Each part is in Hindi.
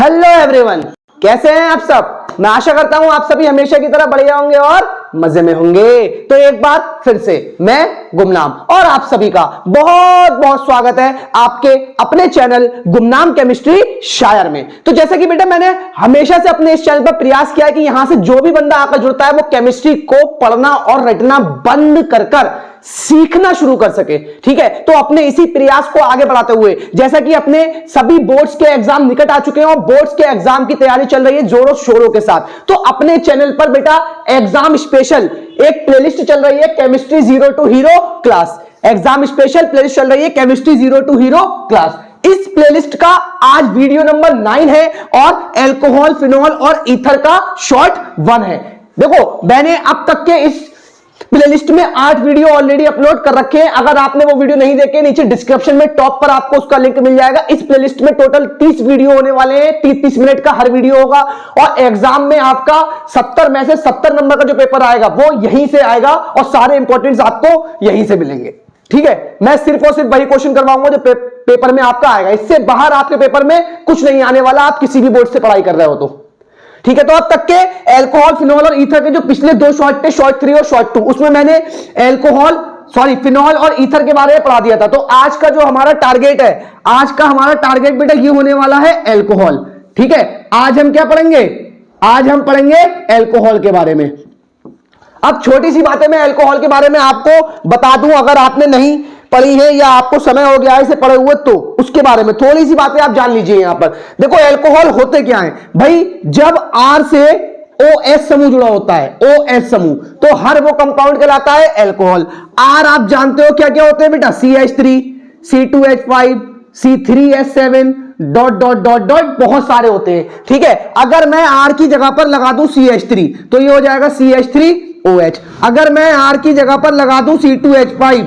हेलो एवरीवन, कैसे हैं आप सब। मैं आशा करता हूं आप सभी हमेशा की तरह बढ़िया होंगे और मजे में होंगे। तो एक बार फिर से मैं गुमनाम और आप सभी का बहुत बहुत स्वागत है आपके अपने चैनल गुमनाम केमिस्ट्री शायर में। तो जैसे कि बेटा मैंने हमेशा से अपने इस चैनल पर प्रयास किया है कि यहां से जो भी बंदा आकर जुड़ता है वो केमिस्ट्री को पढ़ना और रटना बंद कर सीखना शुरू कर सके। ठीक है, तो अपने इसी प्रयास को आगे बढ़ाते हुए जैसा कि अपने सभी बोर्ड्स के एग्जाम निकट आ चुके हैं और बोर्ड्स के एग्जाम की तैयारी चल रही है जोरों शोरों के साथ, तो अपने चैनल पर बेटा एग्जाम स्पेशल एक प्लेलिस्ट चल रही है chemistry zero to hero class. Exam special playlist चल रही है chemistry zero to hero class. इस प्लेलिस्ट का आज वीडियो नंबर 9 है और एल्कोहल, फिनॉल और ईथर का शॉर्ट 1 है। देखो मैंने अब तक के इस प्लेलिस्ट में 8 वीडियो ऑलरेडी अपलोड कर रखे हैं। अगर आपने वो वीडियो नहीं देखे, नीचे डिस्क्रिप्शन में टॉप पर आपको उसका लिंक मिल जाएगा। इस प्लेलिस्ट में टोटल 30 वीडियो होने वाले हैं, 30 मिनट का हर वीडियो होगा और एग्जाम में आपका 70 में से 70 नंबर का जो पेपर आएगा वो यहीं से आएगा और सारे इंपॉर्टेंट्स आपको यहीं से मिलेंगे। ठीक है, मैं सिर्फ और सिर्फ वही क्वेश्चन करवाऊंगा जो पेपर में आपका आएगा। इससे बाहर आपके पेपर में कुछ नहीं आने वाला, आप किसी भी बोर्ड से पढ़ाई कर रहे हो तो। ठीक है, तो अब तक के एल्कोहल, फिनॉल और ईथर के जो पिछले 2 शॉर्ट थे, शॉर्ट 3 और शॉर्ट 2, उसमें मैंने फिनॉल और ईथर के बारे में पढ़ा दिया था। तो आज का जो हमारा टारगेट है, आज का हमारा टारगेट बेटा ये होने वाला है एल्कोहल। ठीक है, आज हम क्या पढ़ेंगे, आज हम पढ़ेंगे एल्कोहल के बारे में। अब छोटी सी बातें मैं एल्कोहल के बारे में आपको बता दूं, अगर आपने नहीं पढ़ी है या आपको समय हो गया है इसे पढ़े हुए, तो उसके बारे में थोड़ी सी बातें आप जान लीजिए। यहां पर देखो एल्कोहल होते क्या हैं भाई, जब R से OH समूह जुड़ा होता है, OH समूह, तो हर वो कंपाउंड कहलाता है एल्कोहल। R आप जानते हो क्या क्या होते हैं बेटा, CH3, C2H5, C3H7 dot dot dot dot बहुत सारे होते हैं। ठीक है, अगर मैं R की जगह पर लगा दूं CH3 तो ये हो जाएगा CH3OH। अगर मैं R की जगह पर लगा दूं C2H5,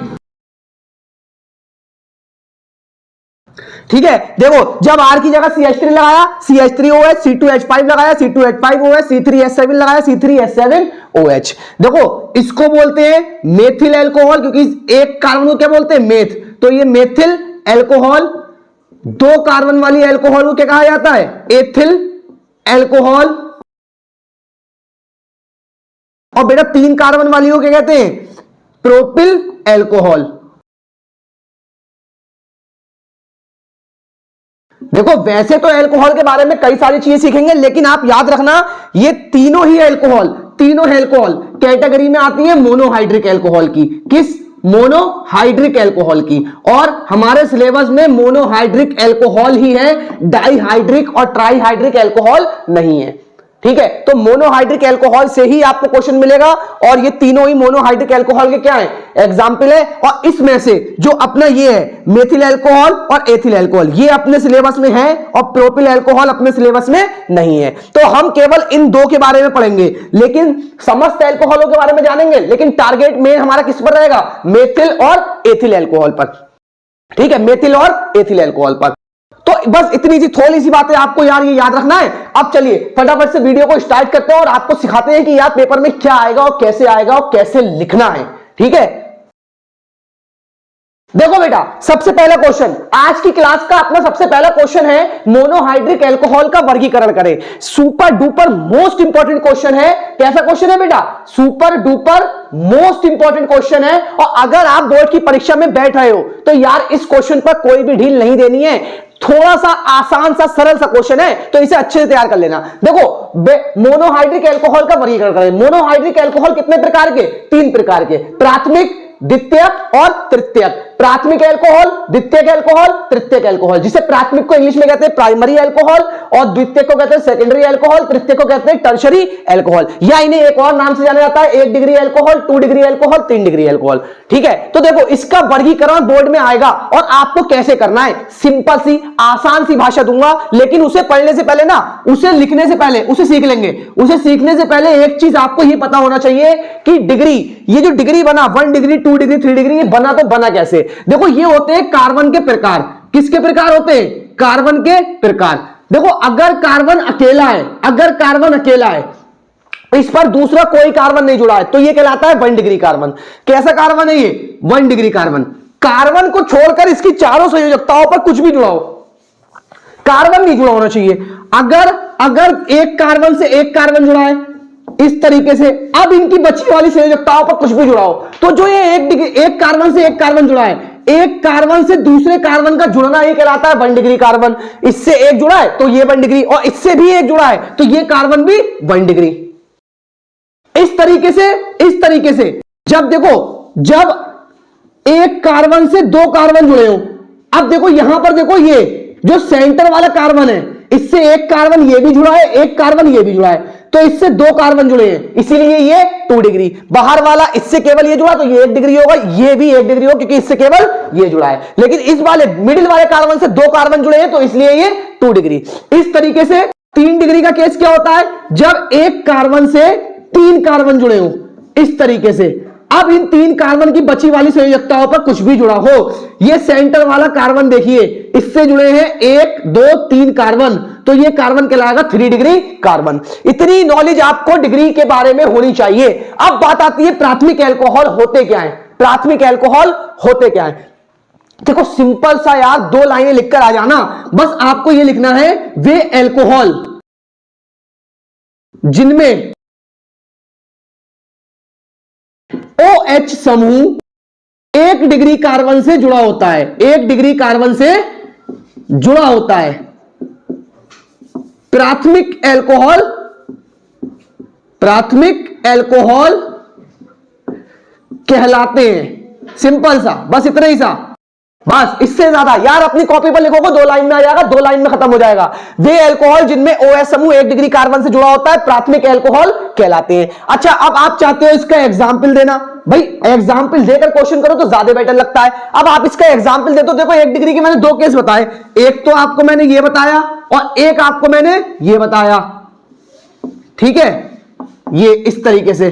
ठीक है, देखो जब R की जगह CH3 लगाया CH3OH, C2H5 लगाया C2H5OH, C3H7 लगाया C3H7OH। देखो इसको बोलते हैं मेथिल एल्कोहल, क्योंकि एक कार्बन को क्या बोलते हैं, मेथ, तो ये मेथिल एल्कोहल। 2 कार्बन वाली एल्कोहल को क्या कहा जाता है, एथिल एल्कोहल। और बेटा 3 कार्बन वाली को क्या कहते हैं, प्रोपिल एल्कोहल। देखो वैसे तो एल्कोहल के बारे में कई सारी चीजें सीखेंगे, लेकिन आप याद रखना ये तीनों एल्कोहल कैटेगरी में आती है मोनोहाइड्रिक एल्कोहल की। किस, मोनोहाइड्रिक एल्कोहल की। और हमारे सिलेबस में मोनोहाइड्रिक एल्कोहल ही है, डाइहाइड्रिक और ट्राइहाइड्रिक एल्कोहल नहीं है। ठीक है, तो मोनोहाइड्रिक एल्कोहल से ही आपको क्वेश्चन मिलेगा और ये तीनों ही मोनोहाइड्रिक एल्कोहल के क्या है, एग्जाम्पल है। और इसमें से जो अपना ये है मेथिल एल्कोहल और एथिल एल्कोहल, ये अपने सिलेबस में है और प्रोपिल एल्कोहल अपने सिलेबस में नहीं है। तो हम केवल इन 2 के बारे में पढ़ेंगे, लेकिन समस्त एल्कोहलों के बारे में जानेंगे, लेकिन टारगेट में हमारा किस पर रहेगा, मेथिल और एथिल एल्कोहल पर। ठीक है, मेथिल और एथिल एल्कोहल पर। तो बस इतनी सी थोड़ी सी बातें आपको यार ये याद रखना है। अब चलिए फटाफट से वीडियो को स्टार्ट करते हैं और आपको सिखाते हैं कि यार पेपर में क्या आएगा और कैसे आएगा और कैसे लिखना है। ठीक है, देखो बेटा सबसे पहला क्वेश्चन आज की क्लास का अपना सबसे पहला क्वेश्चन है, मोनोहाइड्रिक एल्कोहल का वर्गीकरण करें। Super duper most important question है। कैसा क्वेश्चन है बेटा, super duper most important question है। और अगर आप बोर्ड की परीक्षा में बैठ रहे हो तो यार इस क्वेश्चन पर कोई भी ढील नहीं देनी है। थोड़ा सा आसान सा सरल सा क्वेश्चन है, तो इसे अच्छे से तैयार कर लेना। देखो मोनोहाइड्रिक एल्कोहल का वर्गीकरण करें। मोनोहाइड्रिक एल्कोहल कितने प्रकार के, 3 प्रकार के, प्राथमिक, द्वितीयक और तृतीयक। प्राथमिक एल्कोहल, द्वितीयक एल्कोहल, तृतीयक एल्कोहल। जिसे प्राथमिक को इंग्लिश में कहते हैं प्राइमरी एल्कोहल और द्वितीयक को कहते हैं सेकेंडरी एल्कोहल, तृतीयक को कहते हैं टर्शरी एल्कोहल, या इन्हें एक और नाम से जाना जाता है 1 degree alcohol, 2 degree alcohol, 3 degree alcohol. ठीक है, तो देखो इसका वर्गीकरण बोर्ड में आएगा और आपको कैसे करना है, सिंपल सी आसान सी भाषा दूंगा, लेकिन उसे पढ़ने से पहले ना, उसे लिखने से पहले उसे सीख लेंगे। उसे सीखने से पहले एक चीज आपको ही पता होना चाहिए कि डिग्री, ये जो डिग्री बना 1 डिग्री 2 डिग्री 3 डिग्री, ये बना तो बना कैसे। देखो ये होते हैं कार्बन के प्रकार। किसके प्रकार होते हैं, कार्बन के प्रकार। देखो अगर कार्बन अकेला है, अगर कार्बन अकेला है, इस पर दूसरा कोई कार्बन नहीं जुड़ा है, तो ये कहलाता है 1 डिग्री कार्बन। कैसा कार्बन है ये, 1 डिग्री कार्बन। कार्बन को छोड़कर इसकी चारों संयोजकताओं पर कुछ भी जुड़ा हो, कार्बन नहीं जुड़ा होना चाहिए। अगर एक कार्बन से एक कार्बन जुड़ा है इस तरीके से, अब इनकी बची वाली संयोजकताओं पर कुछ भी जुड़ा हो, तो जो ये एक कार्बन से एक कार्बन जुड़ा है, एक कार्बन से दूसरे कार्बन का जुड़ना ये कहलाता है 1 डिग्री कार्बन। इससे एक जुड़ा है तो ये 1 डिग्री, और इससे भी एक जुड़ा है तो ये कार्बन भी 1 डिग्री। इस तरीके से जब देखो, जब एक कार्बन से 2 कार्बन जुड़े हो, अब देखो यहां पर देखो, ये जो सेंटर वाला कार्बन है इससे एक कार्बन ये भी जुड़ा है, एक कार्बन ये भी जुड़ा है, तो इससे 2 कार्बन जुड़े हैं, इसीलिए ये 2 डिग्री। बाहर वाला इससे केवल ये जुड़ा तो ये 1 डिग्री होगा, ये भी 1 डिग्री होगा क्योंकि इससे केवल ये जुड़ा है। लेकिन इस वाले मिडिल वाले कार्बन से 2 कार्बन जुड़े हैं तो इसलिए ये 2 डिग्री। इस तरीके से 3 डिग्री का केस क्या होता है, जब एक कार्बन से 3 कार्बन जुड़े हो इस तरीके से। अब इन 3 कार्बन की बची वाली संयोजकताओं पर कुछ भी जुड़ा हो, ये सेंटर वाला कार्बन देखिए इससे जुड़े हैं 1 2 3 कार्बन, तो ये कार्बन कहलाएगा 3 डिग्री कार्बन। इतनी नॉलेज आपको डिग्री के बारे में होनी चाहिए। अब बात आती है प्राथमिक अल्कोहल होते क्या है। प्राथमिक अल्कोहल होते क्या है, देखो सिंपल सा यार 2 लाइनें लिखकर आ जाना, बस आपको ये लिखना है, वे अल्कोहल जिनमें OH समूह 1 डिग्री कार्बन से जुड़ा होता है, 1 डिग्री कार्बन से जुड़ा होता है, प्राथमिक अल्कोहल कहलाते हैं। सिंपल सा, बस इतना ही सा, बस इससे ज्यादा यार अपनी कॉपी पर लिखोगे 2 लाइन में आ जाएगा, 2 लाइन में खत्म हो जाएगा। वे अल्कोहल जिनमें OH समूह 1 डिग्री कार्बन से जुड़ा होता है प्राथमिक अल्कोहल कहलाते हैं। अच्छा, अब आप चाहते हो इसका एग्जाम्पल देना, भाई एग्जाम्पल देकर क्वेश्चन करो तो ज्यादा बेटर लगता है। अब आप इसका एग्जाम्पल दे तो देखो 1 डिग्री के मैंने 2 केस बताए, एक तो आपको मैंने ये बताया और एक आपको मैंने ये बताया, ठीक है, ये इस तरीके से।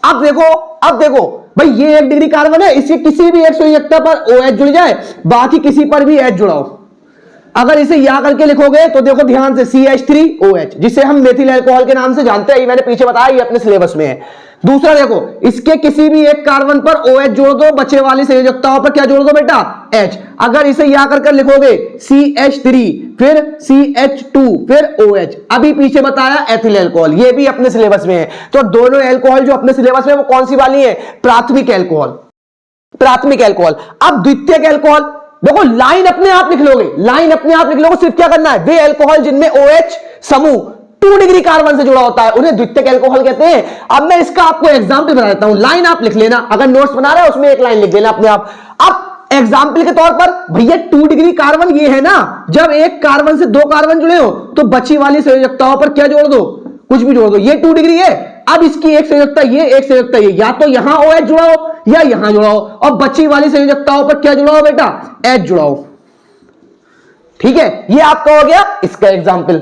अब देखो भाई ये 1 डिग्री कार्बन है, इसके किसी भी एक संयोजकता पर OH जुड़ जाए, बाकी किसी पर भी H जुड़ाओ। अगर इसे या करके लिखोगे तो देखो ध्यान से CH3OH, जिसे हम मेथिल अल्कोहल के नाम से जानते हैं, ये मैंने पीछे बताया, ये अपने सिलेबस में है। दूसरा देखो, इसके किसी भी एक कार्बन पर OH जोड़ दो, बचे वाली संयोजकताओं पर क्या जोड़ दो बेटा, H। अगर इसे या कर लिखोगे CH3 फिर CH2 फिर OH, अभी पीछे बताया एथिल अल्कोहल, ये भी अपने सिलेबस में है। तो दोनों अल्कोहल जो अपने सिलेबस में वो कौन सी वाली है, प्राथमिक अल्कोहल। प्राथमिक अल्कोहल। अब द्वितीयक अल्कोहल, देखो लाइन अपने आप लिख लोगे, सिर्फ क्या करना है, वे अल्कोहल जिनमें OH समूह 2 डिग्री कार्बन से जुड़ा होता है उन्हें द्वितीयक अल्कोहल कहते हैं। अब मैं इसका आपको एग्जांपल बता देता हूं, लाइन आप लिख लेना, अगर नोट्स बना रहे हो उसमें एक लाइन लिख देना अपने आप। अब एग्जांपल के तौर पर भैया 2 डिग्री कार्बन ये है ना, जब एक कार्बन से 2 कार्बन जुड़े हो तो बची वाली संयोजकताओं पर क्या जोड़ दो, कुछ भी जोड़ दो। ये 2 डिग्री है, अब इसकी एक संयोजकता ये, एक संयोजकता ये, या तो यहां OH जुड़ाओ या यहां जुड़ाओ, और बची वाली संयोजकताओं पर क्या जुड़ाओ बेटा, H जुड़ाओ। ठीक है, ये आपका हो गया इसका एग्जाम्पल।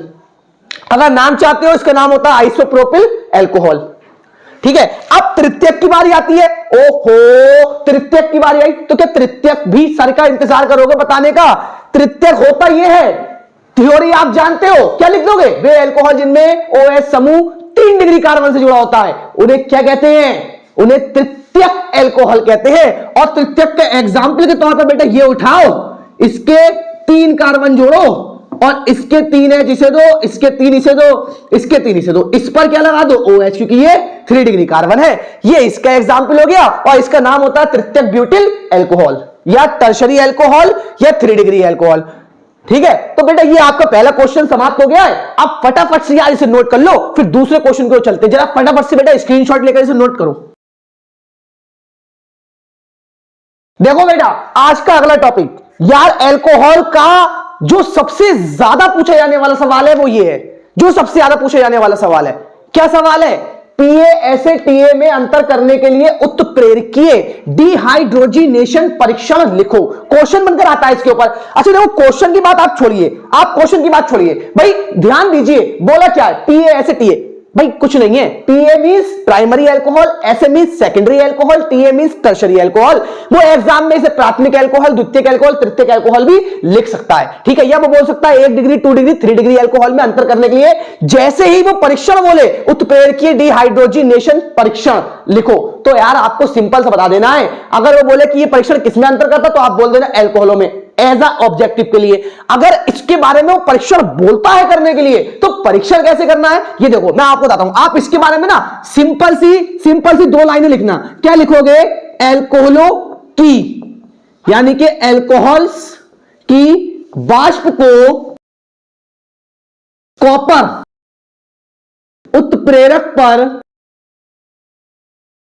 अगर नाम चाहते हो इसका नाम होता है आइसोप्रोपिल अल्कोहल। ठीक है, अब तृतीयक की बारी आती है। ओहो, तृतीयक की बारी आई तो क्या तृतीयक भी सर का इंतजार करोगे बताने का? तृतीयक होता यह है, थ्योरी आप जानते हो, क्या लिख दोगे, वे अल्कोहल जिनमें OH समूह 3 डिग्री कार्बन से जुड़ा होता है उन्हें क्या कहते हैं, उन्हें तृतीयक अल्कोहल कहते हैं। और तृतीयक के एग्जाम्पल के तौर पर बेटा ये उठाओ, इसके 3 कार्बन जोड़ो और इसके 3 है जिसे दो, इसके 3 इसे दो, इसके 3 इसे दो, इस पर क्या लगा दो OH, क्योंकि ये 3 डिग्री कार्बन है। ये इसका एग्जाम्पल हो गया और इसका नाम होता है तृतीयक ब्यूटिल अल्कोहल या टर्शरी अल्कोहल या 3 डिग्री अल्कोहल। ठीक है, तो बेटा ये आपका पहला क्वेश्चन समाप्त हो गया है। अब फटाफट से यार इसे नोट कर लो, फिर दूसरे क्वेश्चन को चलते हैं। जरा फटाफट से बेटा स्क्रीनशॉट लेकर इसे नोट करो। देखो बेटा आज का अगला टॉपिक यार, अल्कोहल का जो सबसे ज्यादा पूछा जाने वाला सवाल है वो ये है, जो सबसे ज्यादा पूछा जाने वाला सवाल है। क्या सवाल है? PA TA में अंतर करने के लिए उत्प्रेरकीय डिहाइड्रोजिनेशन परीक्षण लिखो। क्वेश्चन बनकर आता है इसके ऊपर। अच्छा देखो, क्वेश्चन की बात आप छोड़िए, आप क्वेश्चन की बात छोड़िए भाई, ध्यान दीजिए। बोला क्या है, PA TA, भाई कुछ नहीं है। PA means primary alcohol, SA means secondary alcohol, TA means tertiary alcohol. वो एग्जाम में इसे प्राथमिक अल्कोहल, द्वितीयक अल्कोहल, तृतीयक अल्कोहल भी लिख सकता है। ठीक है, या वो बोल सकता है 1 डिग्री, 2 डिग्री, 3 डिग्री अल्कोहल में अंतर करने के लिए जैसे ही वो परीक्षण बोले उत्प्रेरकीय डिहाइड्रोजिनेशन परीक्षण लिखो, तो यार आपको सिंपल सा बता देना है। अगर वो बोले कि ये परीक्षण किसमें अंतर करता तो आप बोल देना अल्कोहलों में, एज अ ऑब्जेक्टिव के लिए। अगर इसके बारे में वो परीक्षण बोलता है करने के लिए, तो परीक्षण कैसे करना है ये देखो मैं आपको बताता हूं। आप इसके बारे में ना सिंपल सी 2 लाइनें लिखना। क्या लिखोगे? एल्कोहलों की, यानी कि एल्कोहल्स की वाष्प को कॉपर उत्प्रेरक पर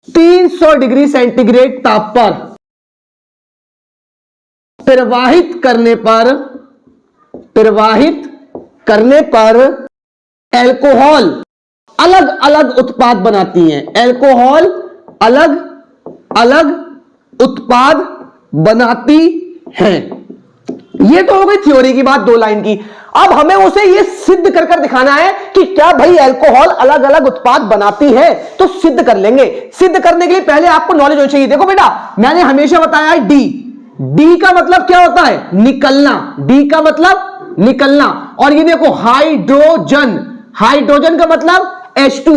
300 डिग्री सेंटीग्रेड ताप पर प्रवाहित करने पर एल्कोहल अलग अलग उत्पाद बनाती हैं। एल्कोहल अलग अलग उत्पाद बनाती हैं। ये तो हो गई थ्योरी की बात 2 लाइन की। अब हमें उसे ये सिद्ध कर कर दिखाना है कि क्या भाई एल्कोहल अलग अलग उत्पाद बनाती है। तो सिद्ध कर लेंगे। सिद्ध करने के लिए पहले आपको नॉलेज होनी चाहिए। देखो बेटा, मैंने हमेशा बताया है डी का मतलब क्या होता है? निकलना। डी का मतलब निकलना। और ये देखो हाइड्रोजन, हाइड्रोजन का मतलब H2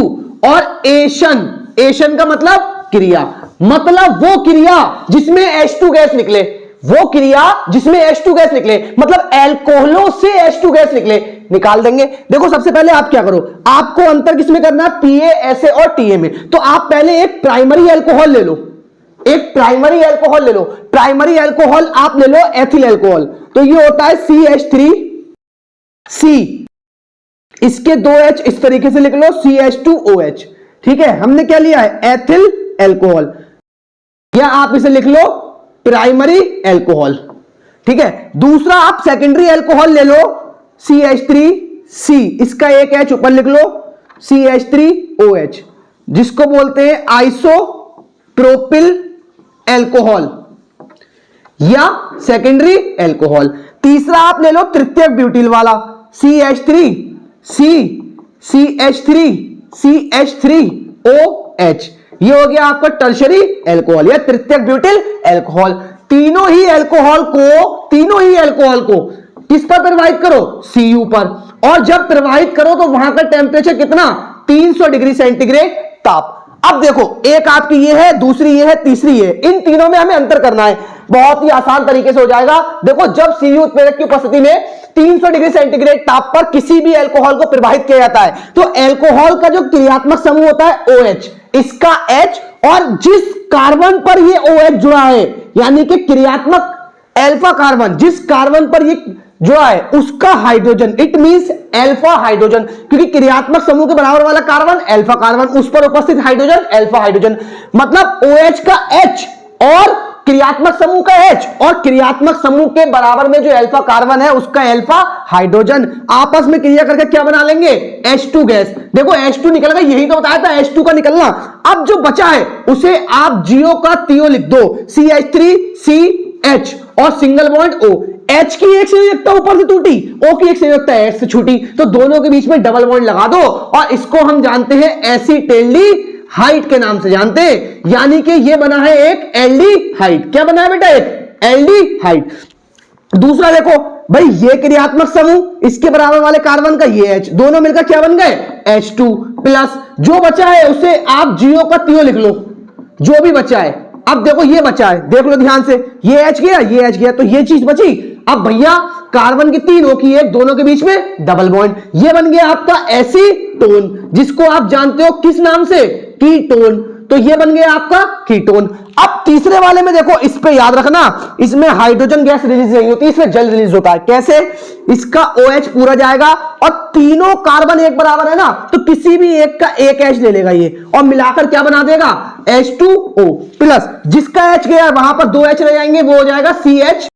और एशन का मतलब क्रिया, मतलब वो क्रिया जिसमें H2 गैस निकले, वो क्रिया जिसमें H2 गैस निकले, मतलब एल्कोहलों से H2 गैस निकले, निकाल देंगे। देखो सबसे पहले आप क्या करो, आपको अंतर किसमें करना है? PaSa और Ta में। तो आप पहले एक प्राइमरी अल्कोहल ले लो, एक प्राइमरी अल्कोहल ले लो। प्राइमरी अल्कोहल आप ले लो एथिल अल्कोहल, तो ये होता है CH3C, इसके 2H इस तरीके से लिख लो CH2OH। ठीक है, हमने क्या लिया है? एथिल अल्कोहल, या आप इसे लिख लो प्राइमरी अल्कोहल। ठीक है, दूसरा आप सेकेंडरी अल्कोहल ले लो CH3C, इसका एक H ऊपर लिख लो CH3OH, जिसको बोलते हैं आइसोप्रोपिल अल्कोहल या सेकेंडरी अल्कोहल। तीसरा आप ले लो तृतीयक ब्यूटिल वाला CH3OH, ये हो गया आपका टर्शरी अल्कोहल या तृतीयक ब्यूटिल अल्कोहल। तीनों ही अल्कोहल को किस पर प्रवाहित करो? Cu पर। और जब प्रवाहित करो तो वहां का टेम्परेचर कितना? 300 डिग्री सेंटीग्रेड ताप। अब देखो, एक आपकी ये है, दूसरी ये है, तीसरी ये है, इन तीनों में हमें अंतर करना है। बहुत ही आसान तरीके से हो जाएगा। देखो, जब Cu उत्प्रेरक की उपस्थिति में 300 डिग्री सेंटीग्रेड ताप पर किसी भी अल्कोहल को प्रवाहित किया जाता है, तो अल्कोहल का जो क्रियात्मक समूह होता है OH, इसका H, और जिस कार्बन पर ये OH जुड़ा है, यानी कि क्रियात्मक अल्फा कार्बन, जिस कार्बन पर ये जुड़ा है उसका hydrogen, it means alpha hydrogen, क्योंकि क्रियात्मक समूह के बराबर वाला कार्बन अल्फा कार्बन, उस पर उपस्थित हाइड्रोजन अल्फा हाइड्रोजन। मतलब OH का H और क्रियात्मक समूह का H, और क्रियात्मक समूह के बराबर में जो अल्फा कार्बन है उसका अल्फा हाइड्रोजन, आपस में क्रिया करके क्या बना लेंगे? H2 gas. देखो H2 निकल गया, यही तो बताया था H2 का निकलना। अब जो बचा है उसे आप जियो का तियो लिख दो, CH3CH और सिंगल बॉन्ड O। H की एक संयोजकता ऊपर से टूटी, O की एक संयोजकता H से छूटी, तो दोनों के बीच में डबल बॉन्ड लगा दो, और इसको हम जानते हैं एसिटेल्डिहाइड के नाम से जानते हैं, यानी कि ये बना है एक एल्डिहाइड। क्या बना है बेटा? एक एल्डिहाइड। दूसरा देखो भाई, ये क्रियात्मक समूह, इसके बराबर वाले कार्बन का ये H, दोनों मिलकर क्या बन गए? H2 plus. जो बचा है उसे आप जियो का तियो लिख लो, जो भी बचा है। अब देखो ये बचा है, देख लो ध्यान से, ये H गया, ये H गया, तो ये चीज बची। अब भैया कार्बन की 3 O की 1, दोनों के बीच में डबल बॉन्ड, ये बन गया आपका एसीटोन, जिसको आप जानते हो किस नाम से? कीटोन। तो ये बन गया आपका कीटोन। अब तीसरे वाले में देखो, इस पे याद रखना, इसमें हाइड्रोजन गैस रिलीज नहीं होती, इसमें जल रिलीज होता है। कैसे? इसका OH पूरा जाएगा और तीनों कार्बन एक बराबर है ना, तो किसी भी एक का एक H ले लेगा ये, और मिलाकर क्या बना देगा? H2O plus. जिसका H गया वहां पर 2 H रह जाएंगे, वो हो जाएगा CH2,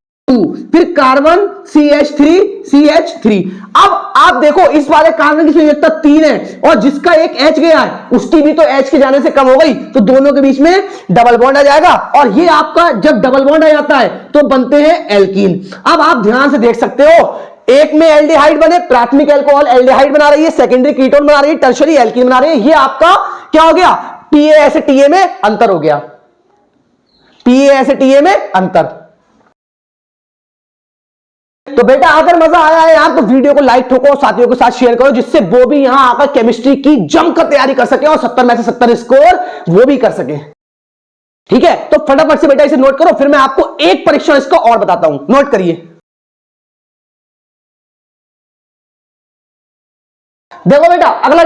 फिर कार्बन CH3। अब आप देखो, इस वाले कार्बन की संयोजकता 3 है, और जिसका एक H गया है उसकी भी तो H के जाने से कम हो गई, तो दोनों के बीच में डबल बॉन्ड आ जाएगा, और ये आपका जब डबल बॉन्ड आ जाता है तो बनते हैं एल्कीन। अब आप ध्यान से देख सकते हो, एक में एल्डिहाइड बने, प्राथमिक अल्कोहल एल्डिहाइड बना रही है, सेकेंडरी कीटोन बना रही है, टर्शरी एल्कीन बना रही है। ये आपका क्या हो गया? PA से TA में अंतर हो गया, PA से TA में अंतर। तो बेटा अगर मजा आया है यार, तो वीडियो को लाइक ठोको, साथियों के साथ शेयर करो, जिससे वो भी यहां आकर केमिस्ट्री की जमकर तैयारी कर सके और 70 में से 70 स्कोर वो भी कर सके। ठीक है, तो फटाफट से बेटा इसे नोट करो, फिर मैं आपको एक परीक्षण इसका और बताता हूं। नोट करिए। देखो बेटा, अगला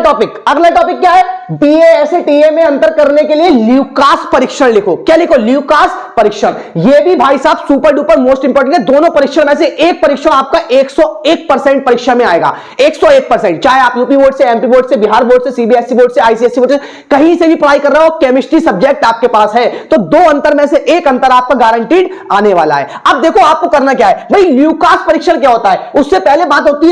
टॉपिक क्या है? बीए ऐसे टीए में अंतर करने के लिए ल्यूकास परीक्षण लिखो। क्या लिखो? ल्यूकास परीक्षण। ये भी भाई साहब सुपर डुपर मोस्ट इंपोर्टेंट है। दोनों परीक्षण में से एक परीक्षण आपका 101% परीक्षा में आएगा। 101%, चाहे आप यूपी बोर्ड से, एमपी बोर्ड से, बिहार बोर्ड से, सीबीएसई बोर्ड से, आईसीएसई बोर्ड से, कहीं से भी पढ़ाई कर रहे हो, केमिस्ट्री सब्जेक्ट आपके पास है, तो दो अंतर में से एक अंतर आपका गारंटीड आने वाला है। अब देखो आपको करना क्या है भाई, ल्यूकास परीक्षण क्या होता है? उससे पहले बात आती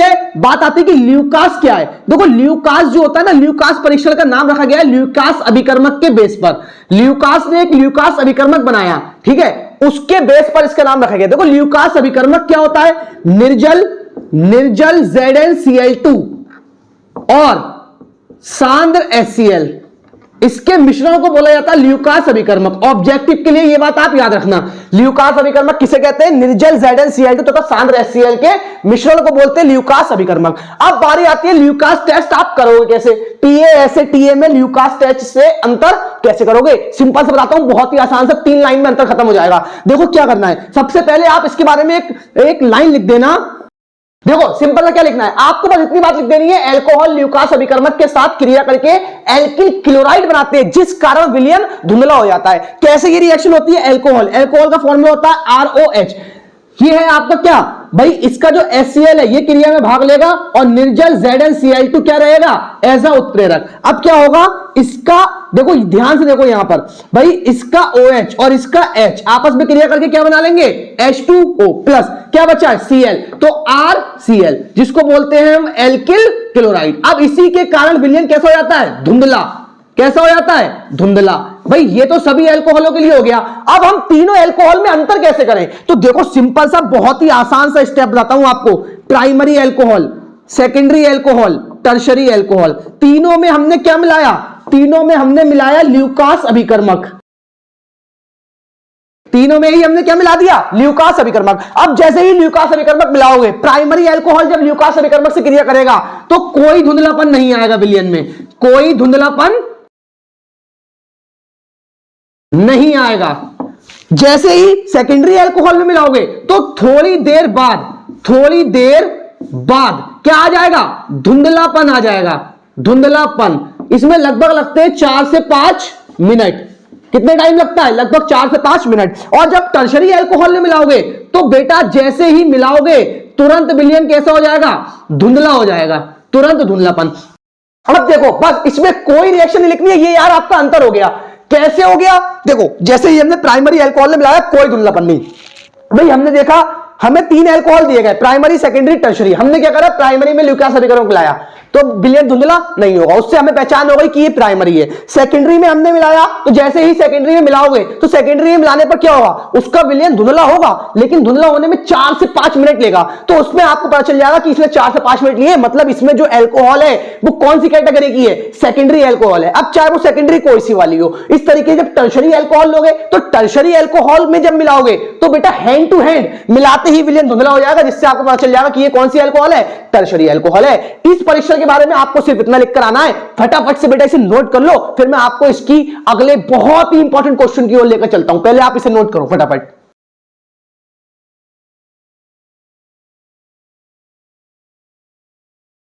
है कि ल्यूकास क्या है। देखो ल्यूकास जो होता है ना, ल्यूकास परीक्षण का नाम रखा गया है ल्यूकास अभिकर्मक के बेस पर। ल्यूकास ने एक ल्यूकास अभिकर्मक बनाया, ठीक है, उसके बेस पर इसका नाम रखा गया। देखो ल्यूकास अभिकर्मक क्या होता है? निर्जल ZnCl2 और सांद्र HCl, इसके मिश्रण को बोला जाता है ल्यूकास अभिकर्मक। ऑब्जेक्टिव के लिए यह बात आप याद रखना, ल्यूकास अभिकर्मक किसे कहते हैं? निर्जल ZnCl2 तथा सांद्र HCl के मिश्रण को बोलते हैं ल्यूकास अभिकर्मक। अब बारी आती है ल्यूकास टेस्ट आप करोगे कैसे? टीए ऐसे टीए में ल्यूकास टेस्ट से अंतर कैसे करोगे? सिंपल से बताता हूं, बहुत ही आसान से 3 लाइन में अंतर खत्म हो जाएगा। देखो क्या करना है, सबसे पहले आप इसके बारे में एक लाइन लिख देना। देखो सिंपल सा क्या लिखना है आपको, बस इतनी बात लिख देनी है, एल्कोहल ल्यूकास अभिकर्मक के साथ क्रिया करके एल्किल क्लोराइड बनाते हैं, जिस कारण विलयन धुंधला हो जाता है। कैसे ये रिएक्शन होती है? एल्कोहल का फॉर्मूला होता है ROH। ये है आपका क्या भाई, इसका जो HCl है ये क्रिया में भाग लेगा और निर्जल ZnCl2 क्या रहेगा? एज अ उत्प्रेरक। अब क्या होगा इसका, देखो ध्यान से देखो यहां पर भाई, इसका OH और इसका H आपस में क्रिया करके क्या बना लेंगे? H2O प्लस क्या बचा है? Cl, तो RCl, जिसको बोलते हैं हम एल्किल क्लोराइड। अब इसी के कारण विलयन कैसा हो जाता है? धुंधला। कैसा हो जाता है? धुंधला। भाई ये तो सभी अल्कोहलों के लिए हो गया। अब हम तीनों अल्कोहल में अंतर कैसे करें? तो देखो सिंपल सा बहुत ही आसान सा स्टेप बताता हूं आपको। Primary alcohol, secondary alcohol, tertiary alcohol, तीनों में हमने क्या मिलाया? तीनों में हमने मिलाया ल्यूकास अभिकर्मक। तीनों में ही हमने क्या मिला दिया? ल्यूकास अभिकर्मक। अब जैसे ही ल्यूकास अभिकर्मक मिलाओगे, प्राइमरी अल्कोहल जब ल्यूकास अभिकर्मक से क्रिया करेगा तो कोई धुंधलापन नहीं आएगा विलयन में, कोई धुंधलापन नहीं आएगा। जैसे ही सेकेंडरी अल्कोहल में मिलाओगे तो थोड़ी देर बाद क्या आ जाएगा? धुंधलापन आ जाएगा। धुंधलापन इसमें लगभग लगते हैं 4 से 5 मिनट। कितने टाइम लगता है? लगभग 4 से 5 मिनट। और जब टर्शरी अल्कोहल में मिलाओगे तो बेटा जैसे ही मिलाओगे तुरंत विलयन कैसा हो जाएगा? धुंधला हो जाएगा, तुरंत धुंधलापन। अब देखो बस इसमें कोई रिएक्शन नहीं लिखनी है, ये यार आपका अंतर हो गया। कैसे हो गया? देखो जैसे ही हमने प्राइमरी अल्कोहल में मिलाया कोई धुंधलापन नहीं। भाई हमने देखा हमें 3 अल्कोहल दिए गए, प्राइमरी सेकेंडरी टर्शरी। हमने क्या करा? प्राइमरी में ल्यूकास अभिकर्मक मिलाया तो विलयन धुंधला नहीं होगा, उससे हमें पहचान हो गई कि ये प्राइमरी है। सेकेंडरी में हमने मिलाया तो जैसे ही सेकेंडरी में मिलाओगे तो सेकेंडरी में मिलाने पर क्या होगा? उसका विलयन धुंधला होगा, लेकिन धुंधला होने में 4 से 5 मिनट लेगा। तो उसमें आपको पता चल जाएगा कि इसमें 4 से 5 मिनट लिए, मतलब इसमें जो अल्कोहल है वो कौन सी कैटेगरी की है? सेकेंडरी अल्कोहल है। अब चाहे वो सेकेंडरी कोई सी वाली हो। इस तरीके जब टर्शरी अल्कोहल लोगे तो टर्शरी अल्कोहल में जब मिलाओगे तो बेटा हैंड टू हैंड मिलाते ही विलयन धुंधला हो जाएगा, जिससे आपको पता चल जाएगा कि ये कौन सी अल्कोहल है? टर्शरी अल्कोहल है। इस परीक्षण के बारे में आपको सिर्फ इतना लिखकर आना है, फटाफट से बेटा इसे नोट कर लो, फिर मैं आपको इसकी अगले बहुत ही इंपॉर्टेंट क्वेश्चन की ओर लेकर चलता हूं। पहले आप इसे नोट करो फटाफट।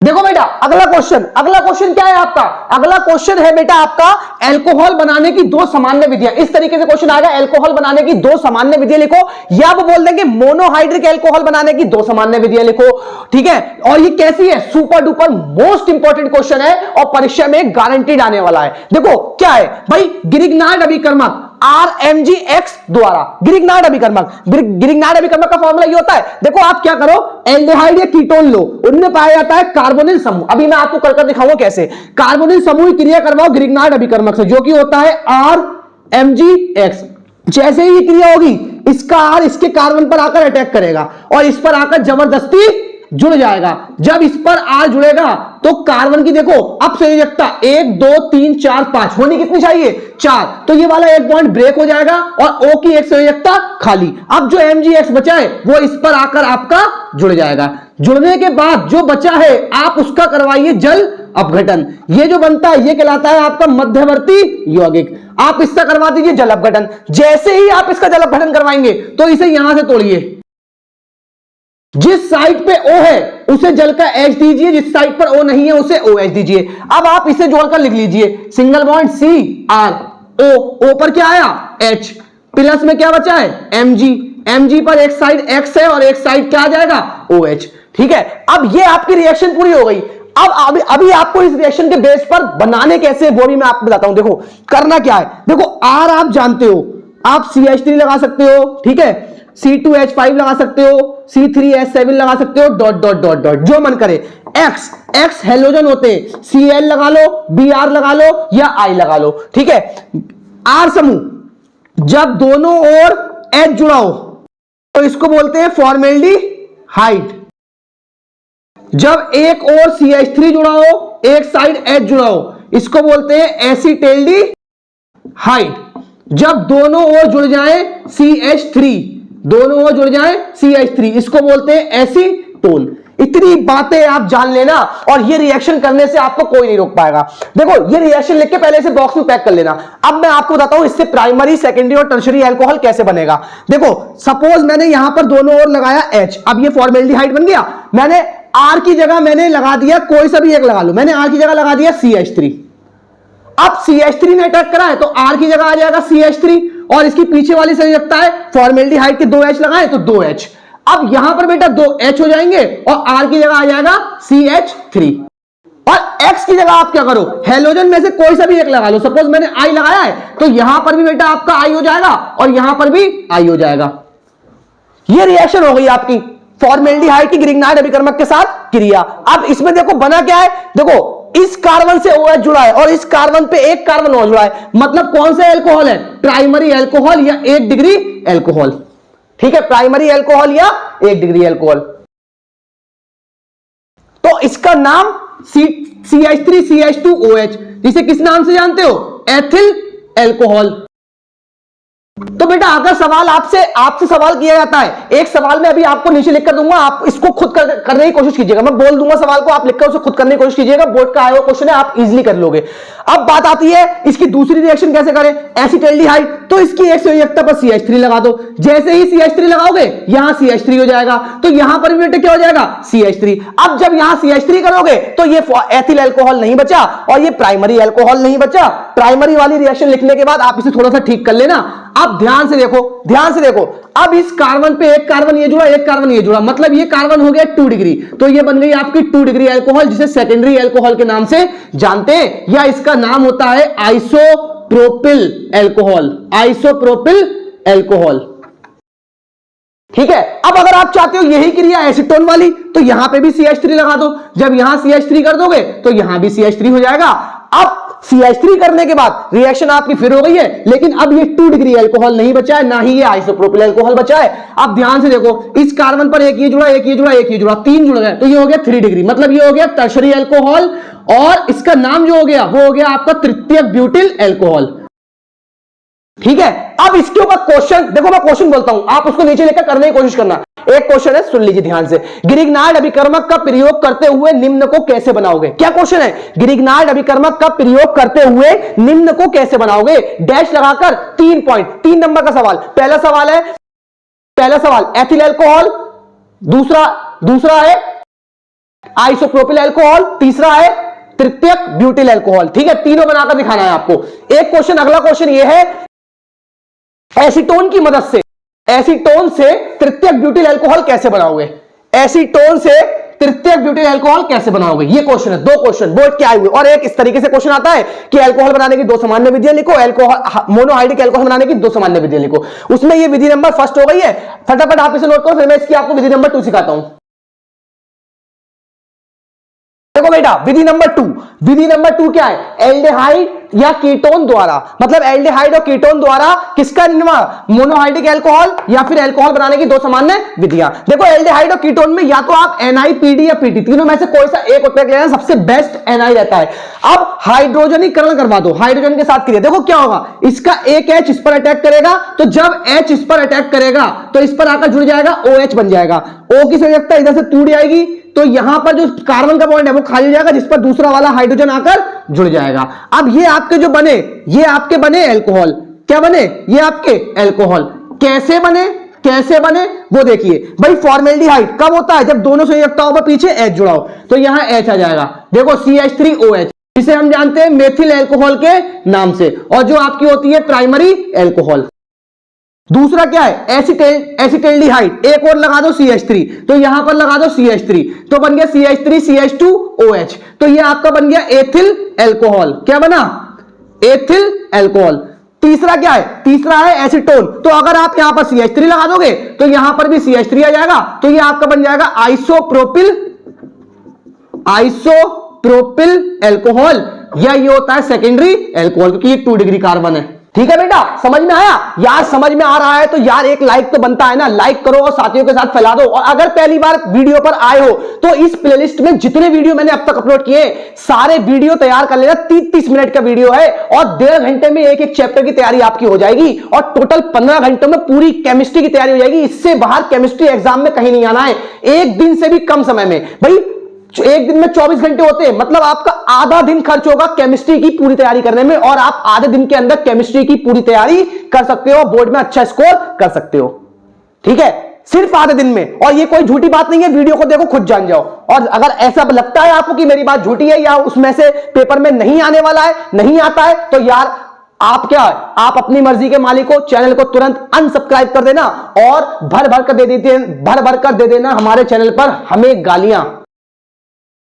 देखो बेटा अगला क्वेश्चन क्या है आपका? अगला क्वेश्चन है बेटा आपका अल्कोहल बनाने की 2 सामान्य विधियां। इस तरीके से क्वेश्चन आएगा, अल्कोहल बनाने की 2 सामान्य विधियां लिखो, या वो बोल देंगे मोनोहाइड्रिक अल्कोहल बनाने की 2 सामान्य विधियां लिखो, ठीक है। और ये कैसी है? Super duper most important question है और परीक्षा में गारंटीड आने वाला है। देखो क्या है भाई, ग्रिग्नार्ड अभिकर्मक RMGX द्वारा, ग्रिग्नार्ड अभिकर्मक का फॉर्मूला ये होता है। देखो आप क्या करो, एल्डिहाइड या कीटोन लो, उनमें पाया जाता है कार्बोनिल समूह। अभी मैं आपको कर दिखाऊंगा कैसे। कार्बोनिल समूह की क्रिया करवाओ ग्रिग्नार्ड अभिकर्मक से, जो कि होता है RMGX। जैसे ही क्रिया होगी इसका R इसके कार्बन पर आकर अटैक करेगा और इस पर आकर जबरदस्ती जुड़ जाएगा। जब इस पर R जुड़ेगा तो कार्बन की देखो अब संयोजकता 1 2 3 4 5 होनी कितनी चाहिए? 4। तो ये वाला एक पॉइंट ब्रेक हो जाएगा और O की एक संयोजकता खाली। अब जो MgX बचा है वो इस पर आकर आपका जुड़ जाएगा। जुड़ने के बाद जो बचा है आप उसका करवाइए जल अपघटन। ये जो बनता है ये कहलाता है आपका मध्यवर्ती यौगिक। आप इससे करवा दीजिए जल अपघटन। जैसे ही आप इसका जल अपघटन करवाएंगे तो इसे यहां से तोड़िए, जिस साइड पे O है उसे जल का H दीजिए, जिस साइड पर O नहीं है उसे OH दीजिए। अब आप इसे जोड़कर लिख लीजिए, सिंगल बॉन्ड CR, O पर क्या आया H, प्लस में क्या बचा है Mg पर एक साइड X है और एक साइड क्या आ जाएगा OH। ठीक है, अब ये आपकी रिएक्शन पूरी हो गई। अब अभी आपको इस रिएक्शन के बेस पर बनाने कैसे वो भी मैं आपको बताता हूं। देखो करना क्या है, देखो R आप जानते हो, आप CH3 लगा सकते हो, ठीक है, C2H5 लगा सकते हो, C3H7 लगा सकते हो, डॉट डॉट डॉट डॉट जो मन करे। X हेलोजन होते हैं, Cl लगा लो, Br लगा लो या I लगा लो, ठीक है। R समूह जब दोनों ओर H जुड़ा हो तो इसको बोलते हैं फॉर्मेल्डिहाइड। जब एक और CH3 जुड़ा हो, एक साइड H जुड़ा हो, इसको बोलते हैं एसीटेल्डिहाइड। जब दोनों ओर जुड़ जाए CH3, दोनों ओर जुड़ जाए CH3, इसको बोलते हैं एसीटोन। इतनी बातें आप जान लेना और ये रिएक्शन करने से आपको कोई नहीं रोक पाएगा। देखो ये रिएक्शन लिख के पहले इसे बॉक्स में पैक कर लेना। अब मैं आपको बताता हूं इससे प्राइमरी, सेकेंडरी और टर्शरी अल्कोहल कैसे बनेगा। देखो सपोज मैंने यहां पर दोनों ओर लगाया H, अब ये फॉर्मेल्डिहाइड बन गया। मैंने R की जगह मैंने लगा दिया, कोई सा भी एक लगा लो, मैंने R की जगह लगा दिया CH3। अब CH3 ने अटैक करा है तो R की जगह आ जाएगा CH3 और इसकी पीछे वाली संयुक्ता है फॉर्मेल्डिहाइड के 2 H लगाए तो 2 H। अब यहां पर बेटा 2 H हो जाएंगे और R की जगह आ जाएगा CH3। और X की जगह आप क्या करो, हेलोजन में से कोई सा भी एक लगा लो। सपोज मैंने I लगाया है तो यहां पर भी बेटा आपका I हो जाएगा और यहां पर भी I हो जाएगा। ये रिएक्शन हो गई आपकी फॉर्मेल्डिहाइड की ग्रिग्नाइड अभिकर्मक के साथ क्रिया। अब इसमें देखो बना क्या है, देखो इस कार्बन से OH जुड़ा है और इस कार्बन पे एक कार्बन और जुड़ा है, मतलब कौन सा अल्कोहल है, प्राइमरी अल्कोहल या 1 डिग्री अल्कोहल। ठीक है, प्राइमरी अल्कोहल या 1 डिग्री अल्कोहल। तो इसका नाम CH3CH2OH, जिसे किस नाम से जानते हो, एथिल अल्कोहल। तो बेटा अगर सवाल आपसे सवाल किया जाता है, एक सवाल में अभी आपको नीचे लिख कर दूंगा, आप इसको खुद करने की कोशिश कीजिएगा। मैं बोल दूंगा सवाल को, आप लिखकर उसे खुद करने की कोशिश कीजिएगा। बोर्ड का आया हुआ क्वेश्चन है, आप इजीली कर लोगे। अब बात आती है इसकी दूसरी रिएक्शन कैसे करें, एसीटल्डिहाइड। तो इसकी एक संयुक्ता पर CH3 लगा दो। जैसे ही CH3 लगाओगे यहां CH3 हो जाएगा, तो यहां पर भी बेटा क्या हो जाएगा CH3। अब जब यहां CH3 करोगे तो ये एथिल अल्कोहल नहीं बचा और ये प्राइमरी अल्कोहल नहीं बचा। प्राइमरी वाली रिएक्शन लिखने के बाद आप इसे थोड़ा सा ठीक कर लेना। अब ध्यान से देखो, अब इस कार्बन पे एक कार्बन ये जुड़ा, एक कार्बन ये जुड़ा, मतलब ये कार्बन हो गया 2 डिग्री, तो ये बन गई आपकी 2 डिग्री अल्कोहल, जिसे सेकेंडरी अल्कोहल के नाम से जानते हैं, या इसका नाम होता है आइसोप्रोपिल अल्कोहल, आइसोप्रोपिल अल्कोहल। ठीक है, अब अगर आप चाहते हो यही क्रिया एसीटोन वाली, तो यहां पे भी CH3 लगा दो। जब यहां CH3 कर दोगे तो यहां भी CH3 हो जाएगा। अब CH3 करने के बाद रिएक्शन आपकी फिर हो गई है, लेकिन अब ये 2 डिग्री अल्कोहल नहीं बचा है, ना ही ये आइसोप्रोपिल अल्कोहल बचा है। अब ध्यान से देखो, इस कार्बन पर एक ये जुड़ा, एक ये जुड़ा, एक ये जुड़ा, 3 जुड़ गए, तो ये हो गया 3 डिग्री, मतलब ये हो गया टर्शरी अल्कोहल और इसका नाम जो हो गया वो हो गया आपका तृतीयक ब्यूटिल अल्कोहल। ठीक है, अब इसके ऊपर क्वेश्चन देखो, मैं क्वेश्चन बोलता हूं, आप उसको नीचे लेकर करने की कोशिश करना। एक क्वेश्चन है, सुन लीजिए ध्यान से। ग्रिग्नाइड अभिकर्मक का प्रयोग करते हुए निम्न को कैसे बनाओगे। क्या क्वेश्चन है, ग्रिग्नाइड अभिकर्मक का प्रयोग करते हुए निम्न को कैसे बनाओगे, डैश लगाकर 3 पॉइंट, 3 नंबर का सवाल। पहला सवाल एथिल अल्कोहल, दूसरा है आइसोप्रोपिल अल्कोहल, तीसरा है तृतीयक ब्यूटिल अल्कोहल। ठीक है, तीनों बनाकर दिखाना है आपको। एक क्वेश्चन, अगला क्वेश्चन ये है, एसीटोन की मदद से, एसीटोन से तृतीयक ब्यूटिल अल्कोहल कैसे बनाओगे, एसीटोन से तृतीयक ब्यूटिल अल्कोहल कैसे बनाओगे। ये क्वेश्चन है, 2 क्वेश्चन बोर्ड के आए हुए। और एक इस तरीके से क्वेश्चन आता है कि अल्कोहल बनाने की 2 सामान्य विधियां लिखो, अल्कोहल मोनोहाइड्रिक अल्कोहल बनाने की 2 सामान्य विधियां लिखो। उसमें ये विधि नंबर फर्स्ट हो गई है, फटाफट आप इसे नोट करो, फिर मैं इसकी आपको विधि नंबर 2 सिखाता हूं। देखो बेटा विधि नंबर 2 क्या है, एल्डिहाइड या कीटोन द्वारा, मतलब एल्डिहाइड और कीटोन द्वारा किसका निर्माण, मोनोहाइड्रिक अल्कोहल या फिर अल्कोहल बनाने की दो सामान्य विधियां। देखो एल्डिहाइड और कीटोन में या तो आप NiPD या PT तीनों में से कोई सा एक उत्तर लेना, सबसे बेस्ट Ni रहता है। अब हाइड्रोजनीकरण करवा दो, हाइड्रोजन के साथ क्रिया, देखो क्या होगा, इसका एक H इस पर अटैक करेगा, तो जब H इस पर अटैक करेगा तो इस पर आकर जुड़ जाएगा, OH बन जाएगा। O की संयोजकता इधर से टूट जाएगी, तो यहां पर जो कार्बन का बॉन्ड है वो खाली हो जाएगा, जिस पर दूसरा वाला हाइड्रोजन आकर जुड़ जाएगा। अब ये आपके जो बने, ये आपके बने अल्कोहल, क्या बने, ये आपके अल्कोहल। कैसे बने, कैसे बने वो देखिए भाई। फॉर्मेल्डिहाइड कब होता है, जब दोनों संयोजकताओं पर पीछे H जुड़ा हो, तो यहां H आ जाएगा, देखो CH3OH, जिसे हम जानते हैं मेथिल अल्कोहल के नाम से, और जो आपकी होती है प्राइमरी अल्कोहल। दूसरा क्या है, एसिटेल्डिहाइड, एक और लगा दो CH3, तो यहां पर लगा दो CH3, तो बन गया CH3CH2OH, तो ये आपका बन गया एथिल अल्कोहल। क्या बना, एथिल अल्कोहल। तीसरा क्या है, तीसरा है एसीटोन, तो अगर आप यहां पर CH3 लगा दोगे तो यहां पर भी CH3 आ जाएगा, तो ये आपका बन जाएगा आइसोप्रोपिल अल्कोहल, या ये होता है सेकेंडरी अल्कोहल, क्योंकि ये 2 डिग्री कार्बन है। ठीक है बेटा, समझ में आया यार, समझ में आ रहा है तो यार एक लाइक तो बनता है ना, लाइक करो और साथियों के साथ फैला दो। और अगर पहली बार वीडियो पर आए हो तो इस प्लेलिस्ट में जितने वीडियो मैंने अब तक अपलोड किए सारे वीडियो तैयार कर लेना, 30-30 मिनट का वीडियो है, और 1.5 घंटे में एक एक चैप्टर की तैयारी आपकी हो जाएगी, और टोटल 15 घंटों में पूरी केमिस्ट्री की तैयारी हो जाएगी। इससे बाहर केमिस्ट्री एग्जाम में कहीं नहीं आना है, एक दिन से भी कम समय में। भाई एक दिन में 24 घंटे होते हैं, मतलब आपका आधा दिन खर्च होगा केमिस्ट्री की पूरी तैयारी करने में, और आप आधे दिन के अंदर केमिस्ट्री की पूरी तैयारी कर सकते हो, बोर्ड में अच्छा स्कोर कर सकते हो। ठीक है, सिर्फ आधे दिन में, और ये कोई झूठी बात नहीं है, वीडियो को देखो खुद जान जाओ। और अगर ऐसा लगता है आपको कि मेरी बात झूठी है या उसमें से पेपर में नहीं आने वाला है, नहीं आता है, तो यार आप क्या, आप अपनी मर्जी के मालिक हो, चैनल को तुरंत अनसब्सक्राइब कर देना और भर भर कर दे देना हमारे चैनल पर हमें गालियां।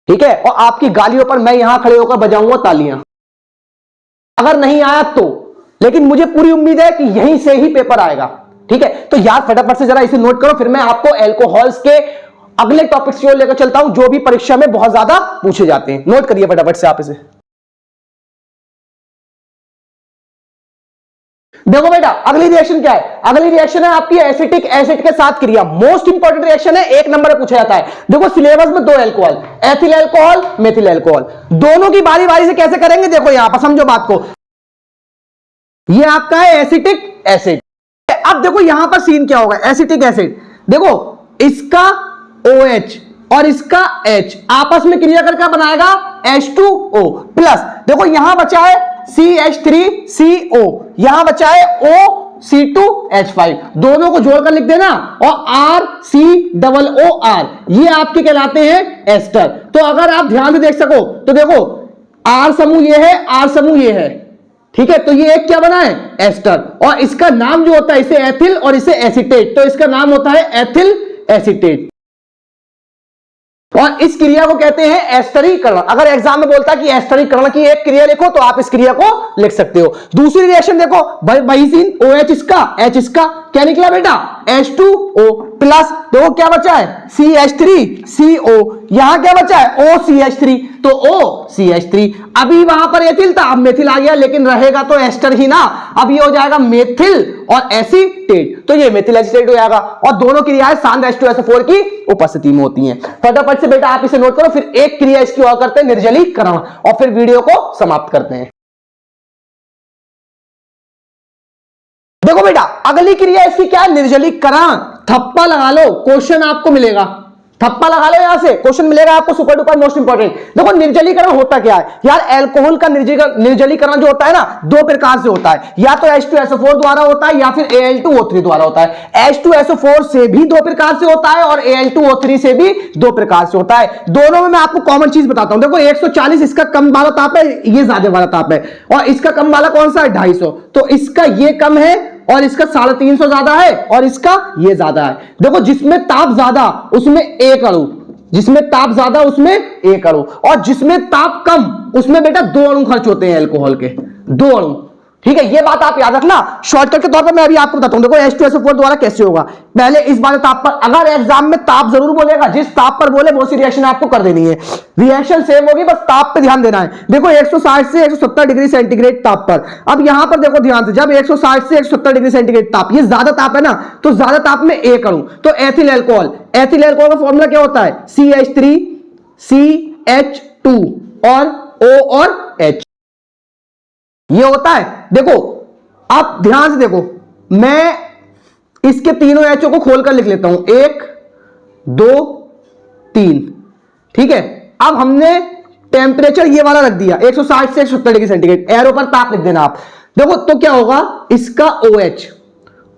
ठीक है, और आपकी गालियों पर मैं यहां खड़े होकर बजाऊंगा तालियां, अगर नहीं आया तो। लेकिन मुझे पूरी उम्मीद है कि यहीं से ही पेपर आएगा। ठीक है, तो यार फटाफट से जरा इसे नोट करो, फिर मैं आपको अल्कोहल्स के अगले टॉपिक्स की ओर लेकर चलता हूं जो भी परीक्षा में बहुत ज्यादा पूछे जाते हैं। नोट करिए फटाफट से आप इसे। देखो बेटा, अगली रिएक्शन क्या है, अगली रिएक्शन है आपकी एसिटिक एसिड के साथ क्रिया। मोस्ट इंपॉर्टेंट रिएक्शन है, 1 नंबर पे पूछा जाता है। देखो सिलेबस में 2 alcohol, ethyl alcohol, methyl alcohol, दोनों की बारी बारी से कैसे करेंगे, देखो यहां पर समझो बात को। ये आपका है एसिटिक एसिड। अब देखो यहां पर सीन क्या होगा, एसिटिक एसिड, देखो इसका OH और इसका H आपस में क्रिया करके बनाएगा H2O प्लस, देखो यहां बचा है CH3CO, यहां बचा है OC2H5, दोनों को जोड़कर लिख देना, और RCOOR ये आपके कहलाते हैं एस्टर। तो अगर आप ध्यान से देख सको तो देखो R समूह ये है, R समूह ये है, ठीक है, तो ये एक क्या बना है, एस्टर, और इसका नाम जो होता है, इसे एथिल और इसे एसीटेट, तो इसका नाम होता है एथिल एसीटेट, और इस क्रिया को कहते हैं एस्टरीकरण। अगर एग्जाम में बोलता है कि एस्टरीकरण की एक क्रिया लिखो तो आप इस क्रिया को लिख सकते हो। दूसरी रिएक्शन देखो, वही सीन, OH इसका, H इसका, क्या निकला बेटा, H2O प्लस, देखो क्या बचा है, CH3CO, यहां क्या बचा है, OCH3, तो OCH3। अभी वहां पर एथिल था, अब मेथिल आ गया, लेकिन रहेगा तो एस्टर ही ना, अब ये हो जाएगा मेथिल और एसीटेट, तो ये मेथिल एसीटेट हो जाएगा, और दोनों क्रियाएं सांद्र H2SO4 की उपस्थिति में होती हैं। फटाफट से बेटा आप इसे नोट करो, फिर एक क्रिया इसकी और करते हैं, निर्जलीकरण, और फिर वीडियो को समाप्त करते हैं। देखो बेटा, अगली क्रिया इसकी क्या है, निर्जलीकरण। थप्पा लगा लो, क्वेश्चन आपको मिलेगा, थप्पा लगा लो, यहां से क्वेश्चन मिलेगा आपको, सुपर डुपर मोस्ट इंपॉर्टेंट। देखो निर्जलीकरण होता क्या है यार, अल्कोहल का निर्जलीकरण जो होता है ना, 2 प्रकार से होता है, या तो H2SO4 द्वारा होता है या फिर Al2O3 द्वारा होता है। H2SO4 से भी 2 प्रकार से होता है और Al2O3 से भी 2 प्रकार से होता है। दोनों में मैं आपको कॉमन चीज बताता हूं, देखो 140 इसका कम वाला ताप है, ये ज्यादा वाला ताप है, और इसका कम वाला कौन सा है, 250, तो इसका ये कम है और इसका 350 ज्यादा है, और इसका ये ज्यादा है। देखो जिसमें ताप ज्यादा उसमें एक अणु, जिसमें ताप ज्यादा उसमें एक अणु, और जिसमें ताप कम उसमें बेटा 2 अणु खर्च होते हैं अल्कोहल के, 2 अणु। ठीक है, ये बात आप याद रखना। शॉर्टकट के तौर पर मैं अभी आपको बताता हूं। देखो H2SO4 द्वारा कैसे होगा। पहले इस वाले ताप पर, अगर एग्जाम में ताप जरूर बोलेगा, जिस ताप पर बोले वो सी रिएक्शन आपको कर देनी है। रिएक्शन सेम होगी, बस ताप पे ध्यान देना है। देखो 160 से 170 डिग्री सेंटीग्रेड ताप पर, अब यहां पर देखो ध्यान से, जब 160 से 170 डिग्री सेंटीग्रेड ताप, ये ज्यादा ताप है ना, तो ज्यादा ताप में ए करूं तो एथिल अल्कोहल, एथिल अल्कोहल का फॉर्मूला क्या होता है? CH3 CH2 और O और H, ये होता है। देखो आप ध्यान से देखो, मैं इसके तीनों एचओ को खोलकर लिख लेता हूं, 1 2 3, ठीक है। अब हमने टेम्परेचर ये वाला रख दिया 160 से 170 डिग्री सेंटीग्रेड, एरो पर ताप लिख देना आप। देखो तो क्या होगा, इसका OH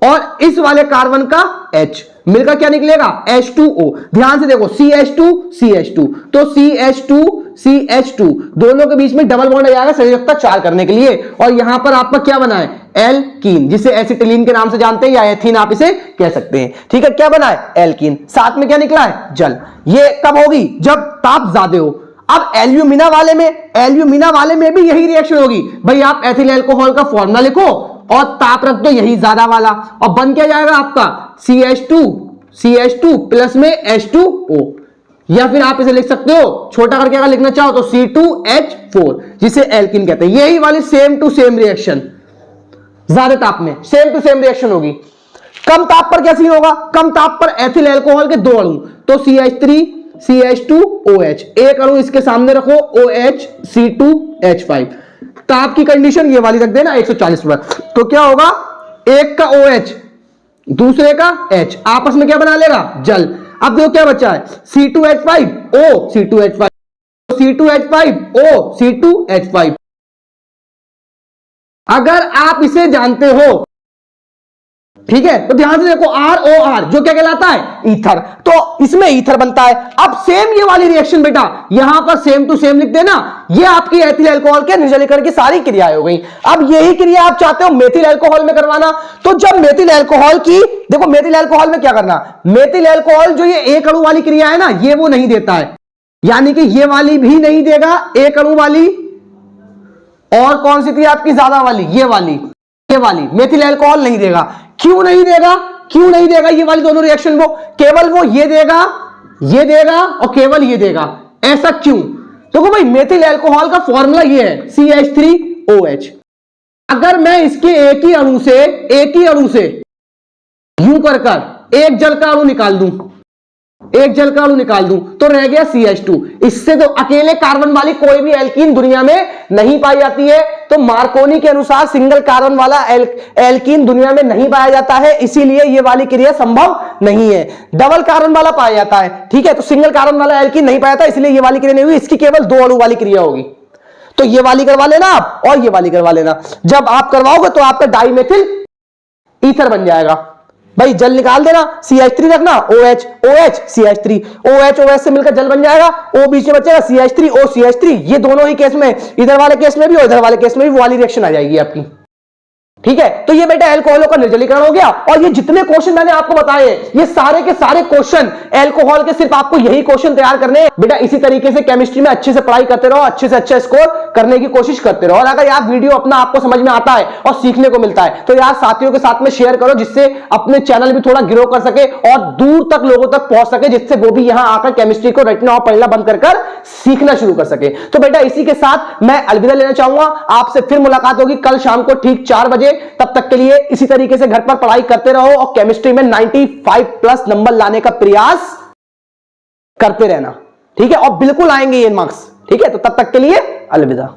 और इस वाले कार्बन का H मिलकर क्या निकलेगा? H2O। ध्यान से देखो, CH2 CH2, तो CH2 CH2 दोनों के बीच में डबल बॉन्ड आ जाएगा संयोजकता 4 करने के लिए, और यहां पर आपका क्या बना है? एल्कीन, जिसे एसिटिलीन के नाम से जानते हैं या एथीन आप इसे कह सकते हैं, ठीक है। क्या बना है? एल्कीन। साथ में क्या निकला है? जल। ये कब होगी? जब ताप ज्यादा हो। अब एल्यूमिना वाले में भी यही रिएक्शन होगी। भाई आप एथिल अल्कोहल का फॉर्मूला लिखो और ताप रख दो यही ज्यादा वाला, और बन क्या जाएगा आपका? CH2 प्लस में H2O, या फिर आप इसे लिख सकते हो छोटा करके अगर लिखना चाहो तो C2H4, जिसे एल्कीन कहते हैं। यही वाली सेम टू सेम रिएक्शन ज्यादा ताप में सेम टू सेम रिएक्शन होगी। कम ताप पर क्या सीन होगा? कम ताप पर एथिल अल्कोहल के 2 अणु, तो CH3 CH2OH, एक अणु इसके सामने रखो OH C2H5। ताप की कंडीशन ये वाली रख देना 140 पर, तो क्या होगा? एक का OH दूसरे का H आपस में क्या बना लेगा? जल। अब देखो क्या बचा है? C2H5O C2H5 C2H5O C2H5। अगर आप इसे जानते हो, ठीक है, तो ध्यान से देखो ROR जो क्या कहलाता है? ईथर, तो इसमें ईथर बनता है। अब सेम ये वाली रिएक्शन बेटा यहां पर सेम टू सेम लिख देना। ये आपकी एथिल अल्कोहल के निर्जलीकरण की सारी क्रियाएं हो गई। अब यही क्रिया आप चाहते हो मेथिल अल्कोहल में करवाना, तो जब मेथिल अल्कोहल की, देखो मेथिल अल्कोहल में क्या करना, मेथिल अल्कोहल जो ये एक अणु वाली क्रिया है ना, ये वो नहीं देता है, यानी कि ये वाली भी नहीं देगा एक अणु वाली, और कौन सी थी आपकी ज्यादा वाली? ये वाली मेथिल अल्कोहल नहीं देगा। क्यों नहीं देगा ये वाली दोनों रिएक्शन को? केवल वो ये देगा और केवल ये देगा। ऐसा क्यों? देखो भाई मेथिल अल्कोहल का फॉर्मूला ये है CH3OH। अगर मैं इसके एक ही अणु से यूं कर एक जल का अणु निकाल दूं तो रह गया CH2। इससे तो अकेले कार्बन वाली कोई भी एल्कीन दुनिया में नहीं पाई जाती है, तो मार्कोनी के अनुसार सिंगल कार्बन वाला एल्कीन दुनिया में नहीं पाया जाता है, इसीलिए ये वाली क्रिया संभव नहीं है। डबल कार्बन वाला पाया जाता है, ठीक है, तो सिंगल कार्बन वाला एल्कीन नहीं पाया था, इसलिए ये वाली क्रिया नहीं हुई। इसकी केवल 2 अणु वाली क्रिया होगी, तो ये वाली करवा लेना आप और ये वाली करवा लेना। जब आप करवाओगे तो आपका डाइमेथिल ईथर बन जाएगा। भाई जल निकाल देना, CH3 रखना, OH CH3, OH से मिलकर जल बन जाएगा, O बीच में बचेगा, CH3O CH3। ये दोनों ही केस में, इधर वाले केस में भी और इधर वाले केस में भी वो वाली रिएक्शन आ जाएगी आपकी, ठीक है। तो ये बेटा अल्कोहलों का निर्जलीकरण हो गया। और ये जितने क्वेश्चन मैंने आपको बताए, ये सारे के सारे क्वेश्चन अल्कोहल के, सिर्फ आपको यही क्वेश्चन तैयार करने हैं बेटा। इसी तरीके से केमिस्ट्री में अच्छे से पढ़ाई करते रहो, अच्छे से अच्छा स्कोर करने की कोशिश करते रहो। और अगर यार वीडियो अपना आपको समझ में आता है और सीखने को मिलता है तो यार साथियों के साथ में शेयर करो, जिससे अपने चैनल भी थोड़ा ग्रो कर सके और दूर तक लोगों तक पहुंच सके, जिससे वो भी यहां आकर केमिस्ट्री को रटना और पढ़ना बंद कर सीखना शुरू कर सके। तो बेटा इसी के साथ मैं अलविदा लेना चाहूंगा। आपसे फिर मुलाकात होगी कल शाम को ठीक 4 बजे। तब तक के लिए इसी तरीके से घर पर पढ़ाई करते रहो और केमिस्ट्री में 95+ नंबर लाने का प्रयास करते रहना, ठीक है। और बिल्कुल आएंगे ये मार्क्स, ठीक है। तो तब तक के लिए अलविदा।